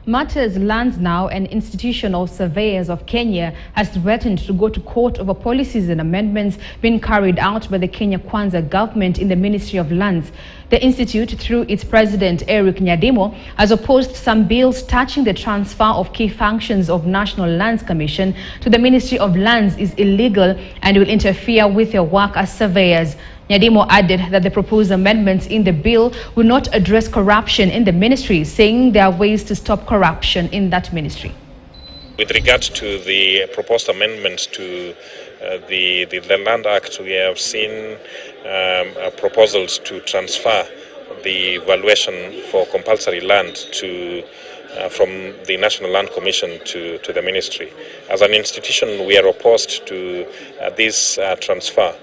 Matters Lands Now, an institution of surveyors of Kenya, has threatened to go to court over policies and amendments being carried out by the Kenya Kwanza government in the Ministry of Lands. The institute, through its president Eric Nyadimo, has opposed some bills touching the transfer of key functions of National Lands Commission to the Ministry of Lands is illegal and will interfere with their work as surveyors. Nyadimo added that the proposed amendments in the bill will not address corruption in the ministry, saying there are ways to stop corruption in that ministry. With regard to the proposed amendments to the Land Act, we have seen proposals to transfer the valuation for compulsory land from the National Land Commission to the ministry. As an institution, we are opposed to this transfer.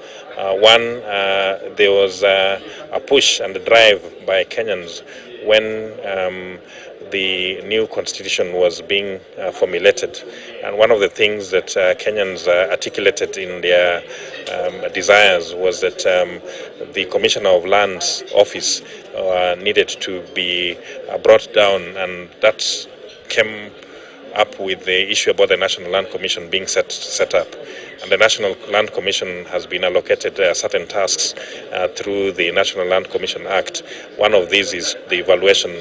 There was a push and a drive by Kenyans when the new constitution was being formulated, and one of the things that Kenyans articulated in their desires was that the Commissioner of Lands office needed to be brought down, and that came up with the issue about the National Land Commission being set up. And the National Land Commission has been allocated certain tasks through the National Land Commission Act. One of these is the evaluation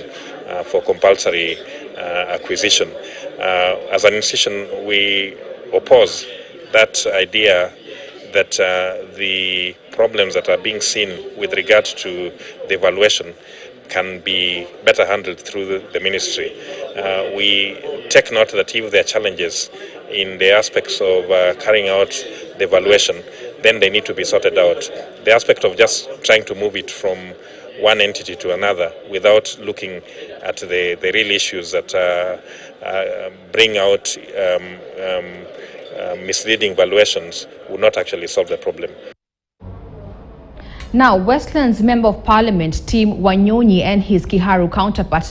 for compulsory acquisition. As an institution, we oppose that idea that the problems that are being seen with regard to the evaluation can be better handled through the ministry. We take note that if there are challenges in the aspects of carrying out the evaluation, then they need to be sorted out. The aspect of just trying to move it from one entity to another without looking at the real issues that bring out misleading valuations will not actually solve the problem. Now, Westlands Member of Parliament Tim Wanyonyi and his Kiharu counterpart